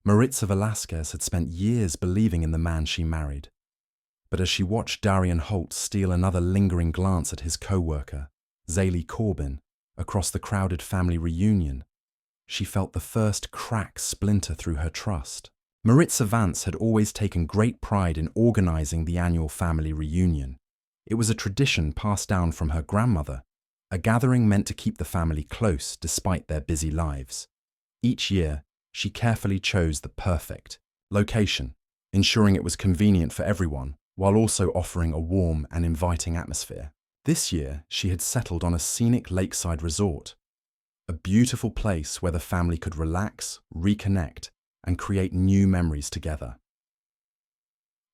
Maritza Velasquez had spent years believing in the man she married. But as she watched Darian Holt steal another lingering glance at his co-worker, Zaylee Corbin, across the crowded family reunion, she felt the first crack splinter through her trust. Maritza Vance had always taken great pride in organizing the annual family reunion. It was a tradition passed down from her grandmother, a gathering meant to keep the family close despite their busy lives. Each year, she carefully chose the perfect location, ensuring it was convenient for everyone, while also offering a warm and inviting atmosphere. This year, she had settled on a scenic lakeside resort, a beautiful place where the family could relax, reconnect, and create new memories together.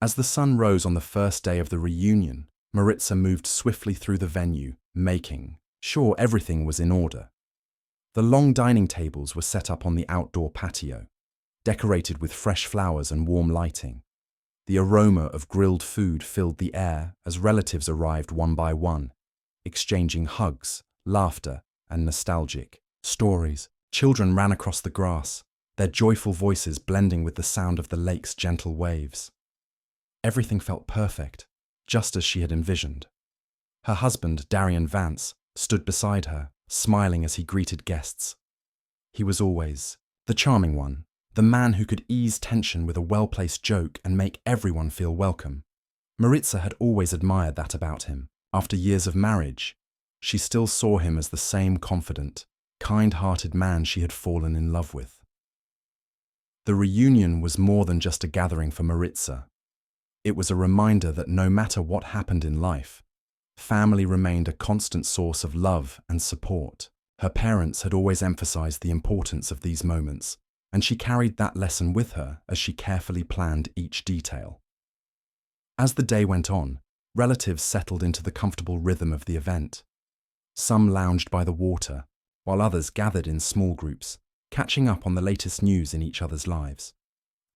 As the sun rose on the first day of the reunion, Maritza moved swiftly through the venue, making sure everything was in order. The long dining tables were set up on the outdoor patio, decorated with fresh flowers and warm lighting. The aroma of grilled food filled the air as relatives arrived one by one, exchanging hugs, laughter, and nostalgic stories. Children ran across the grass, their joyful voices blending with the sound of the lake's gentle waves. Everything felt perfect, just as she had envisioned. Her husband, Darian Vance, stood beside her, smiling as he greeted guests. He was always the charming one, the man who could ease tension with a well-placed joke and make everyone feel welcome. Maritza had always admired that about him. After years of marriage, she still saw him as the same confident, kind-hearted man she had fallen in love with. The reunion was more than just a gathering for Maritza. It was a reminder that no matter what happened in life, family remained a constant source of love and support. Her parents had always emphasized the importance of these moments, and she carried that lesson with her as she carefully planned each detail. As the day went on, relatives settled into the comfortable rhythm of the event. Some lounged by the water, while others gathered in small groups, catching up on the latest news in each other's lives.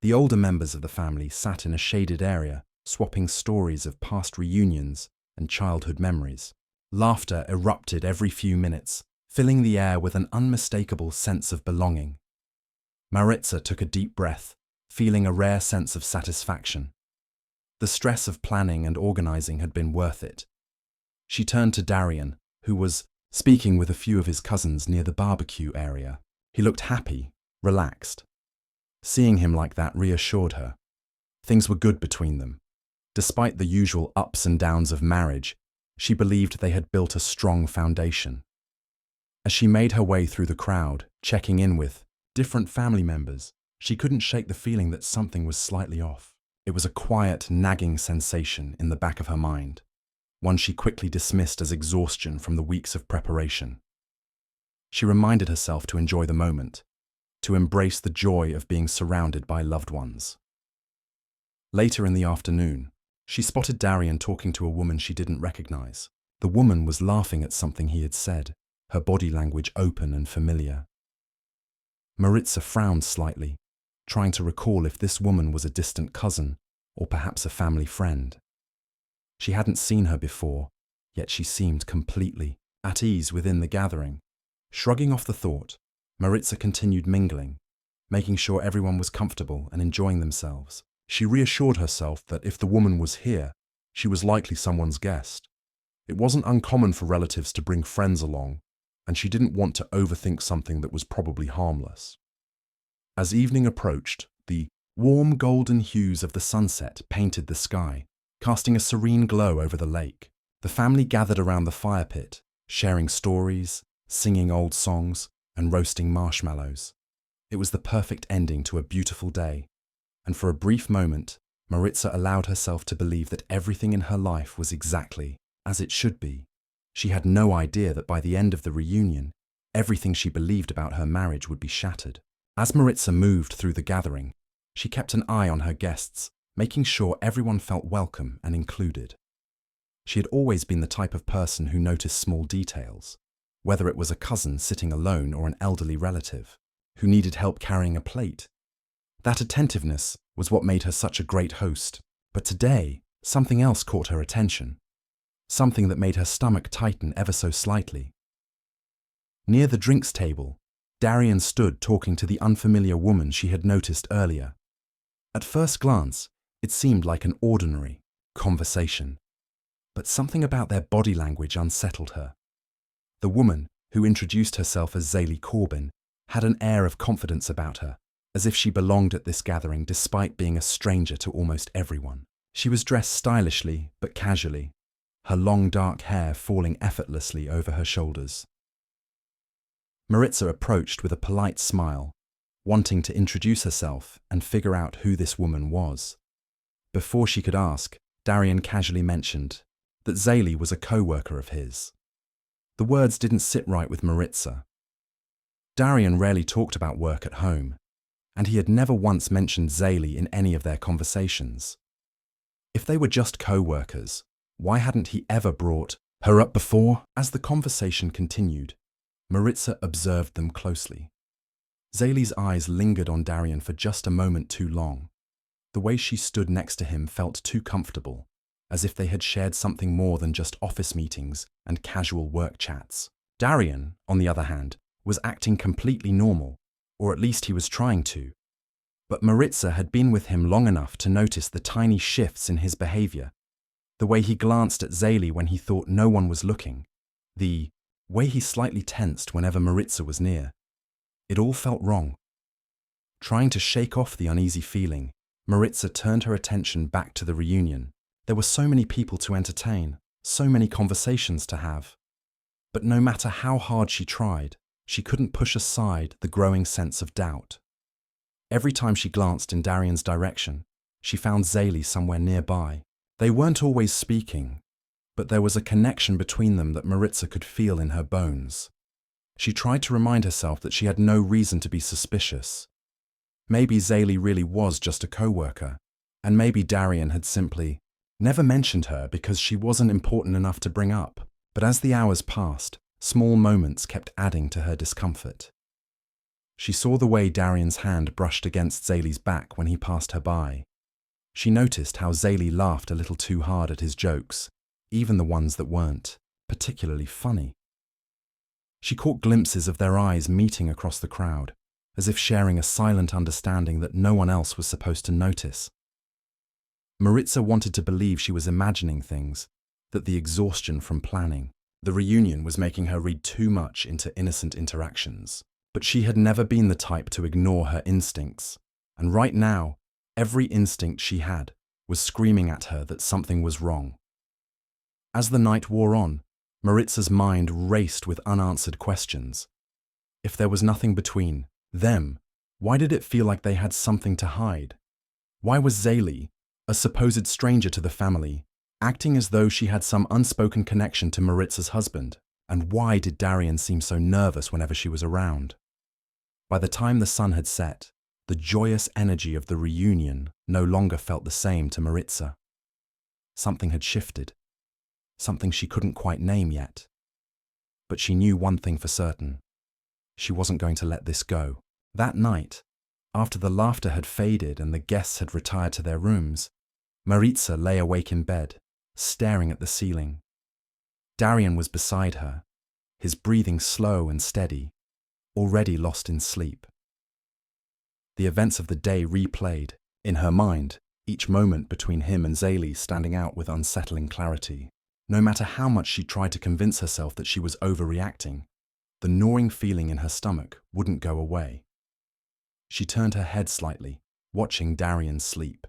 The older members of the family sat in a shaded area, swapping stories of past reunions and childhood memories. Laughter erupted every few minutes, filling the air with an unmistakable sense of belonging. Maritza took a deep breath, feeling a rare sense of satisfaction. The stress of planning and organizing had been worth it. She turned to Darian, who was speaking with a few of his cousins near the barbecue area. He looked happy, relaxed. Seeing him like that reassured her. Things were good between them. Despite the usual ups and downs of marriage, she believed they had built a strong foundation. As she made her way through the crowd, checking in with different family members, she couldn't shake the feeling that something was slightly off. It was a quiet, nagging sensation in the back of her mind, one she quickly dismissed as exhaustion from the weeks of preparation. She reminded herself to enjoy the moment, to embrace the joy of being surrounded by loved ones. Later in the afternoon, she spotted Darian talking to a woman she didn't recognize. The woman was laughing at something he had said, her body language open and familiar. Maritza frowned slightly, trying to recall if this woman was a distant cousin or perhaps a family friend. She hadn't seen her before, yet she seemed completely at ease within the gathering. Shrugging off the thought, Maritza continued mingling, making sure everyone was comfortable and enjoying themselves. She reassured herself that if the woman was here, she was likely someone's guest. It wasn't uncommon for relatives to bring friends along, and she didn't want to overthink something that was probably harmless. As evening approached, the warm golden hues of the sunset painted the sky, casting a serene glow over the lake. The family gathered around the fire pit, sharing stories, singing old songs, and roasting marshmallows. It was the perfect ending to a beautiful day, and for a brief moment, Maritza allowed herself to believe that everything in her life was exactly as it should be. She had no idea that by the end of the reunion, everything she believed about her marriage would be shattered. As Maritza moved through the gathering, she kept an eye on her guests, making sure everyone felt welcome and included. She had always been the type of person who noticed small details, whether it was a cousin sitting alone or an elderly relative who needed help carrying a plate. That attentiveness was what made her such a great host. But today, something else caught her attention. Something that made her stomach tighten ever so slightly. Near the drinks table, Darian stood talking to the unfamiliar woman she had noticed earlier. At first glance, it seemed like an ordinary conversation, but something about their body language unsettled her. The woman, who introduced herself as Zaylee Corbin, had an air of confidence about her, as if she belonged at this gathering despite being a stranger to almost everyone. She was dressed stylishly but casually, her long dark hair falling effortlessly over her shoulders. Maritza approached with a polite smile, wanting to introduce herself and figure out who this woman was. Before she could ask, Darian casually mentioned that Zaylee was a co-worker of his. The words didn't sit right with Maritza. Darian rarely talked about work at home, and he had never once mentioned Zaylee in any of their conversations. If they were just co-workers, why hadn't he ever brought her up before? As the conversation continued, Maritza observed them closely. Zaylee's eyes lingered on Darian for just a moment too long. The way she stood next to him felt too comfortable, as if they had shared something more than just office meetings and casual work chats. Darian, on the other hand, was acting completely normal, or at least he was trying to. But Maritza had been with him long enough to notice the tiny shifts in his behavior. The way he glanced at Zaylee when he thought no one was looking. The way he slightly tensed whenever Maritza was near. It all felt wrong. Trying to shake off the uneasy feeling, Maritza turned her attention back to the reunion. There were so many people to entertain, so many conversations to have. But no matter how hard she tried, she couldn't push aside the growing sense of doubt. Every time she glanced in Darian's direction, she found Zaylee somewhere nearby. They weren't always speaking, but there was a connection between them that Maritza could feel in her bones. She tried to remind herself that she had no reason to be suspicious. Maybe Zaylee really was just a co-worker, and maybe Darian had simply never mentioned her because she wasn't important enough to bring up. But as the hours passed, small moments kept adding to her discomfort. She saw the way Darian's hand brushed against Zaylee's back when he passed her by. She noticed how Zaylee laughed a little too hard at his jokes, even the ones that weren't particularly funny. She caught glimpses of their eyes meeting across the crowd, as if sharing a silent understanding that no one else was supposed to notice. Maritza wanted to believe she was imagining things, that the exhaustion from planning the reunion was making her read too much into innocent interactions. But she had never been the type to ignore her instincts, and right now, every instinct she had was screaming at her that something was wrong. As the night wore on, Maritza's mind raced with unanswered questions. If there was nothing between them, why did it feel like they had something to hide? Why was Zaylee, a supposed stranger to the family, acting as though she had some unspoken connection to Maritza's husband? And why did Darian seem so nervous whenever she was around? By the time the sun had set, the joyous energy of the reunion no longer felt the same to Maritza. Something had shifted, something she couldn't quite name yet. But she knew one thing for certain. She wasn't going to let this go. That night, after the laughter had faded and the guests had retired to their rooms, Maritza lay awake in bed, staring at the ceiling. Darian was beside her, his breathing slow and steady, already lost in sleep. The events of the day replayed, in her mind, each moment between him and Zaylee standing out with unsettling clarity. No matter how much she tried to convince herself that she was overreacting, the gnawing feeling in her stomach wouldn't go away. She turned her head slightly, watching Darian sleep.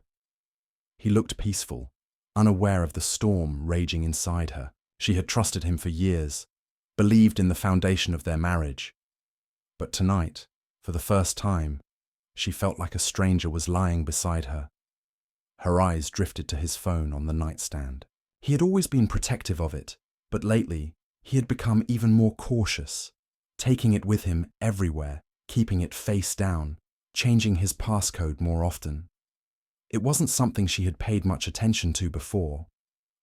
He looked peaceful, unaware of the storm raging inside her. She had trusted him for years, believed in the foundation of their marriage. But tonight, for the first time, she felt like a stranger was lying beside her. Her eyes drifted to his phone on the nightstand. He had always been protective of it, but lately he had become even more cautious, taking it with him everywhere, keeping it face down, changing his passcode more often. It wasn't something she had paid much attention to before,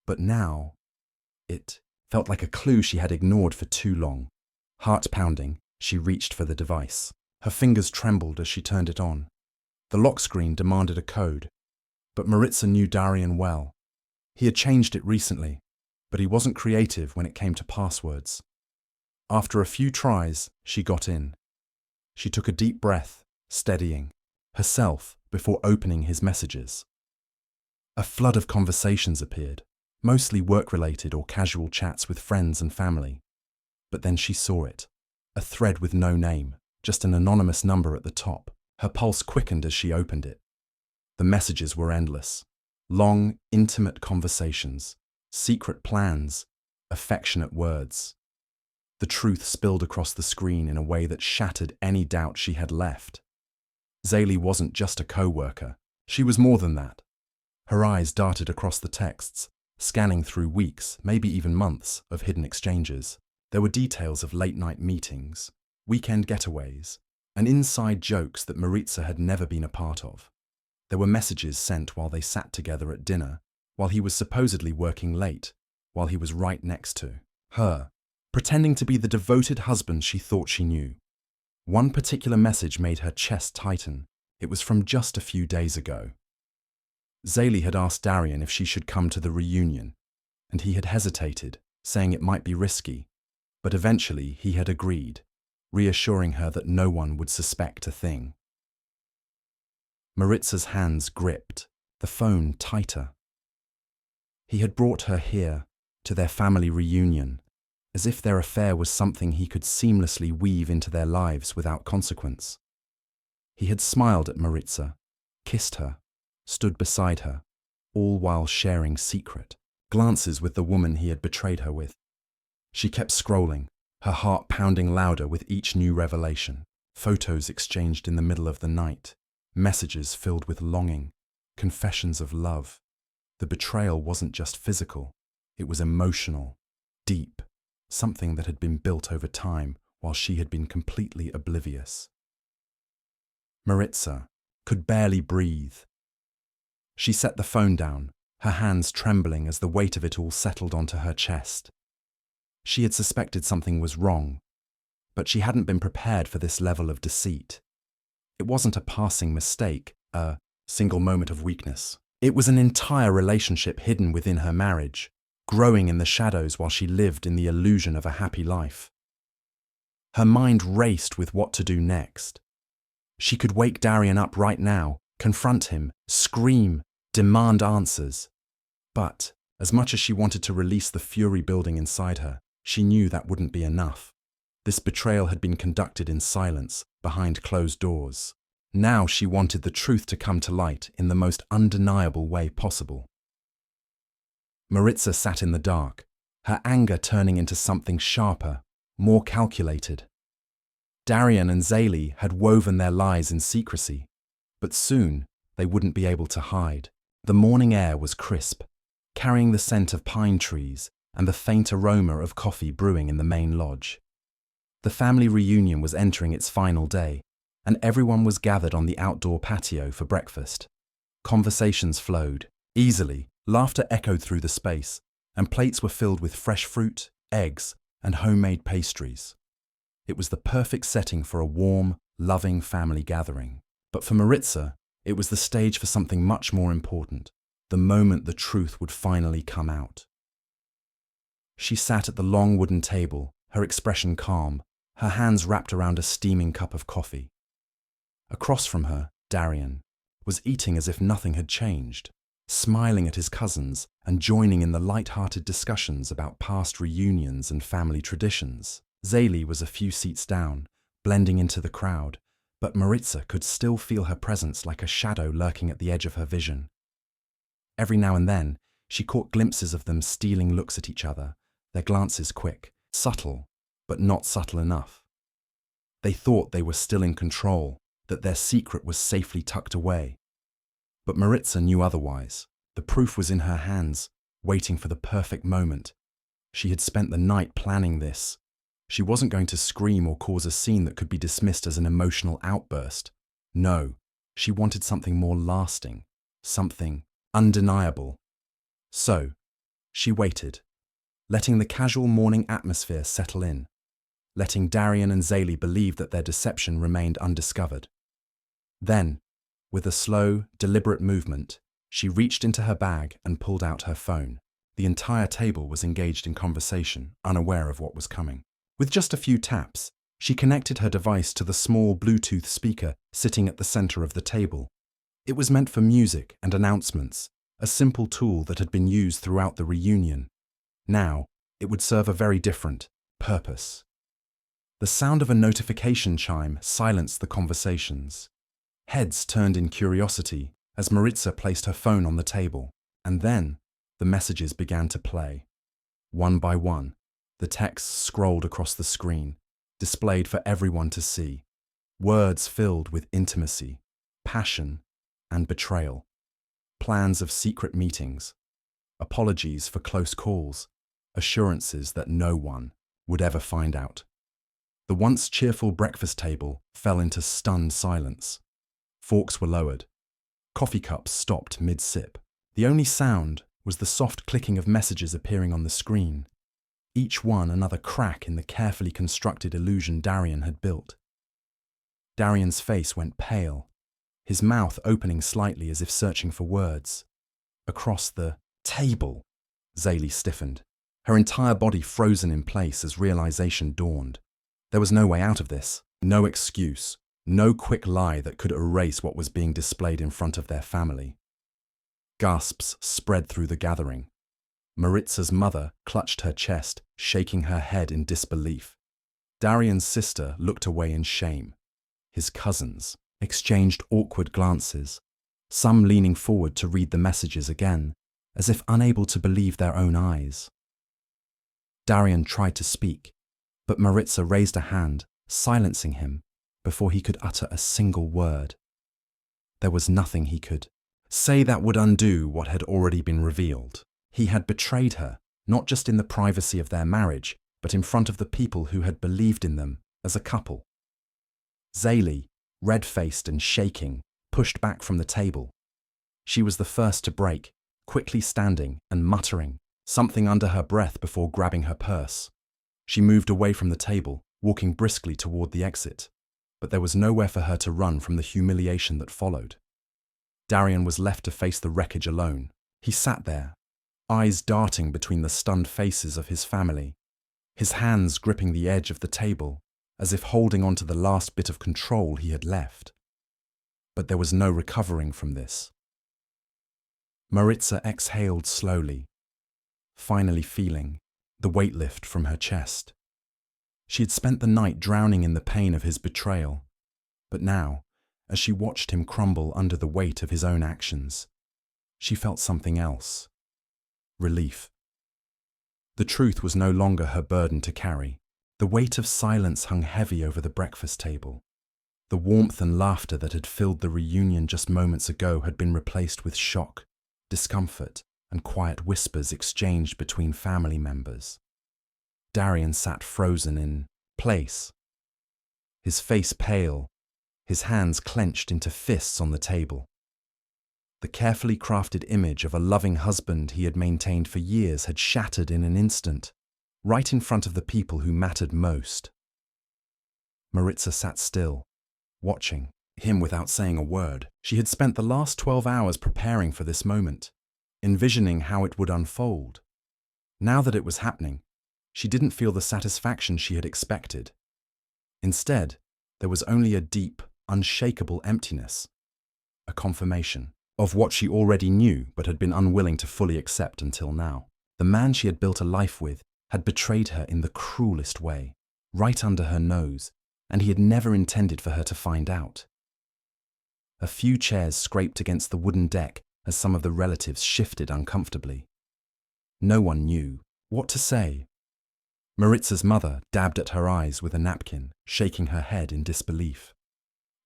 but now it felt like a clue she had ignored for too long. Heart pounding, she reached for the device. Her fingers trembled as she turned it on. The lock screen demanded a code, but Maritza knew Darian well. He had changed it recently, but he wasn't creative when it came to passwords. After a few tries, she got in. She took a deep breath, steadying herself before opening his messages. A flood of conversations appeared, mostly work-related or casual chats with friends and family. But then she saw it, a thread with no name, just an anonymous number at the top. Her pulse quickened as she opened it. The messages were endless. Long, intimate conversations, secret plans, affectionate words. The truth spilled across the screen in a way that shattered any doubt she had left. Zaylee wasn't just a co-worker. She was more than that. Her eyes darted across the texts, scanning through weeks, maybe even months, of hidden exchanges. There were details of late-night meetings, weekend getaways, and inside jokes that Maritza had never been a part of. There were messages sent while they sat together at dinner, while he was supposedly working late, while he was right next to her, pretending to be the devoted husband she thought she knew. One particular message made her chest tighten. It was from just a few days ago. Zaylee had asked Darian if she should come to the reunion, and he had hesitated, saying it might be risky, but eventually he had agreed, reassuring her that no one would suspect a thing. Maritza's hands gripped, the phone tighter. He had brought her here, to their family reunion, as if their affair was something he could seamlessly weave into their lives without consequence. He had smiled at Maritza, kissed her, stood beside her, all while sharing secret glances with the woman he had betrayed her with. She kept scrolling, her heart pounding louder with each new revelation. Photos exchanged in the middle of the night, messages filled with longing, confessions of love. The betrayal wasn't just physical, it was emotional, deep, something that had been built over time while she had been completely oblivious. Maritza could barely breathe. She set the phone down, her hands trembling as the weight of it all settled onto her chest. She had suspected something was wrong, but she hadn't been prepared for this level of deceit. It wasn't a passing mistake, a single moment of weakness. It was an entire relationship hidden within her marriage, growing in the shadows while she lived in the illusion of a happy life. Her mind raced with what to do next. She could wake Darian up right now, confront him, scream, demand answers. But, as much as she wanted to release the fury building inside her, she knew that wouldn't be enough. This betrayal had been conducted in silence, behind closed doors. Now she wanted the truth to come to light in the most undeniable way possible. Maritza sat in the dark, her anger turning into something sharper, more calculated. Darian and Zaylee had woven their lies in secrecy, but soon they wouldn't be able to hide. The morning air was crisp, carrying the scent of pine trees and the faint aroma of coffee brewing in the main lodge. The family reunion was entering its final day, and everyone was gathered on the outdoor patio for breakfast. Conversations flowed easily, laughter echoed through the space, and plates were filled with fresh fruit, eggs, and homemade pastries. It was the perfect setting for a warm, loving family gathering. But for Maritza, it was the stage for something much more important, the moment the truth would finally come out. She sat at the long wooden table, her expression calm, her hands wrapped around a steaming cup of coffee. Across from her, Darian was eating as if nothing had changed, smiling at his cousins and joining in the light-hearted discussions about past reunions and family traditions. Zaylee was a few seats down, blending into the crowd, but Maritza could still feel her presence like a shadow lurking at the edge of her vision. Every now and then, she caught glimpses of them stealing looks at each other, their glances quick, subtle, but not subtle enough. They thought they were still in control, that their secret was safely tucked away. But Maritza knew otherwise. The proof was in her hands, waiting for the perfect moment. She had spent the night planning this. She wasn't going to scream or cause a scene that could be dismissed as an emotional outburst. No, she wanted something more lasting, something undeniable. So, she waited, letting the casual morning atmosphere settle in, letting Darian and Zaylee believe that their deception remained undiscovered. Then, with a slow, deliberate movement, she reached into her bag and pulled out her phone. The entire table was engaged in conversation, unaware of what was coming. With just a few taps, She connected her device to the small Bluetooth speaker sitting at the center of the table. It was meant for music and announcements, a simple tool that had been used throughout the reunion. Now, it would serve a very different purpose. The sound of a notification chime silenced the conversations. Heads turned in curiosity as Maritza placed her phone on the table, and then the messages began to play. One by one, the texts scrolled across the screen, displayed for everyone to see. Words filled with intimacy, passion, and betrayal. Plans of secret meetings, apologies for close calls, assurances that no one would ever find out. The once cheerful breakfast table fell into stunned silence. Forks were lowered. Coffee cups stopped mid-sip. The only sound was the soft clicking of messages appearing on the screen, each one another crack in the carefully constructed illusion Darian had built. Darian's face went pale, his mouth opening slightly as if searching for words. Across the table, Zaylee stiffened, her entire body frozen in place as realization dawned. There was no way out of this, no excuse, no quick lie that could erase what was being displayed in front of their family. Gasps spread through the gathering. Maritza's mother clutched her chest, shaking her head in disbelief. Darian's sister looked away in shame. His cousins exchanged awkward glances, some leaning forward to read the messages again, as if unable to believe their own eyes. Darian tried to speak, but Maritza raised a hand, silencing him before he could utter a single word. There was nothing he could say that would undo what had already been revealed. He had betrayed her, not just in the privacy of their marriage, but in front of the people who had believed in them as a couple. Zaylee, red-faced and shaking, pushed back from the table. She was the first to break, quickly standing and muttering something under her breath before grabbing her purse. She moved away from the table, walking briskly toward the exit, but there was nowhere for her to run from the humiliation that followed. Darian was left to face the wreckage alone. He sat there, eyes darting between the stunned faces of his family, his hands gripping the edge of the table, as if holding on to the last bit of control he had left. But there was no recovering from this. Maritza exhaled slowly, finally feeling the weight lift from her chest. She had spent the night drowning in the pain of his betrayal, but now, as she watched him crumble under the weight of his own actions, she felt something else. Relief. The truth was no longer her burden to carry. The weight of silence hung heavy over the breakfast table. The warmth and laughter that had filled the reunion just moments ago had been replaced with shock, discomfort, and quiet whispers exchanged between family members. Darian sat frozen in place, his face pale, his hands clenched into fists on the table. The carefully crafted image of a loving husband he had maintained for years had shattered in an instant, right in front of the people who mattered most. Maritza sat still, watching him without saying a word. She had spent the last 12 hours preparing for this moment, envisioning how it would unfold. Now that it was happening, she didn't feel the satisfaction she had expected. Instead, there was only a deep, unshakable emptiness, a confirmation of what she already knew but had been unwilling to fully accept until now. The man she had built a life with had betrayed her in the cruelest way, right under her nose, and he had never intended for her to find out. A few chairs scraped against the wooden deck as some of the relatives shifted uncomfortably. No one knew what to say. Maritza's mother dabbed at her eyes with a napkin, shaking her head in disbelief.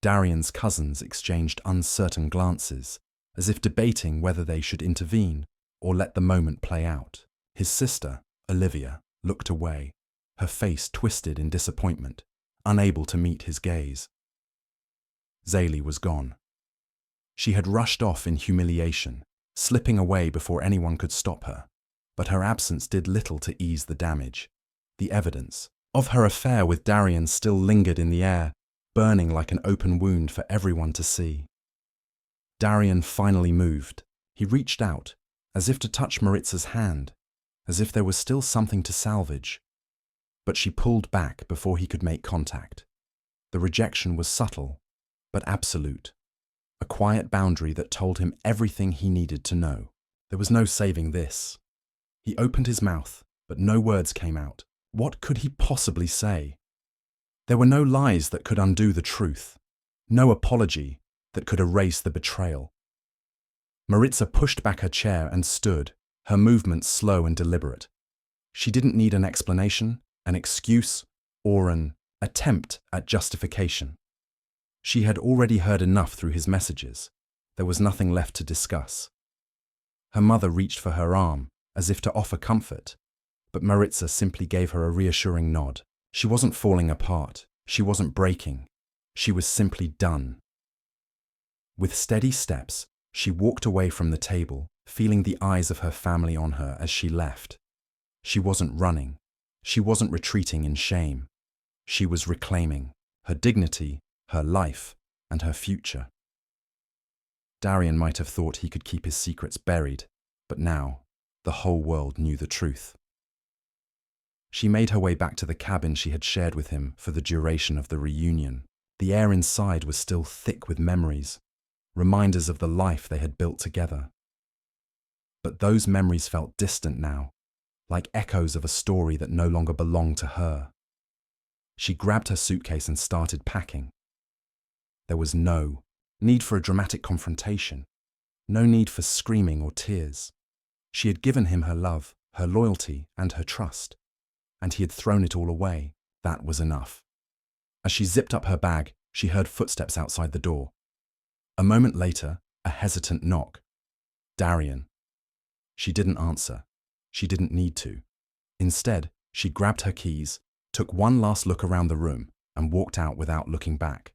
Darian's cousins exchanged uncertain glances, as if debating whether they should intervene or let the moment play out. His sister, Olivia, looked away, her face twisted in disappointment, unable to meet his gaze. Zaylee was gone. She had rushed off in humiliation, slipping away before anyone could stop her, but her absence did little to ease the damage. The evidence of her affair with Darian still lingered in the air, burning like an open wound for everyone to see. Darian finally moved. He reached out, as if to touch Maritza's hand, as if there was still something to salvage. but she pulled back before he could make contact. The rejection was subtle, but absolute. A quiet boundary that told him everything he needed to know. There was no saving this. He opened his mouth, but no words came out. What could he possibly say? There were no lies that could undo the truth, no apology that could erase the betrayal. Maritza pushed back her chair and stood, her movements slow and deliberate. She didn't need an explanation, an excuse, or an attempt at justification. She had already heard enough through his messages. There was nothing left to discuss. Her mother reached for her arm, as if to offer comfort, but Maritza simply gave her a reassuring nod. She wasn't falling apart. She wasn't breaking. She was simply done. With steady steps, she walked away from the table, feeling the eyes of her family on her as she left. She wasn't running. She wasn't retreating in shame. She was reclaiming her dignity, her life, and her future. Darian might have thought he could keep his secrets buried, but now the whole world knew the truth. She made her way back to the cabin she had shared with him for the duration of the reunion. The air inside was still thick with memories, reminders of the life they had built together. But those memories felt distant now, like echoes of a story that no longer belonged to her. She grabbed her suitcase and started packing. There was no need for a dramatic confrontation, no need for screaming or tears. She had given him her love, her loyalty, and her trust, and he had thrown it all away. That was enough. As she zipped up her bag, she heard footsteps outside the door. A moment later, a hesitant knock. Darian. She didn't answer. She didn't need to. Instead, she grabbed her keys, took one last look around the room, and walked out without looking back.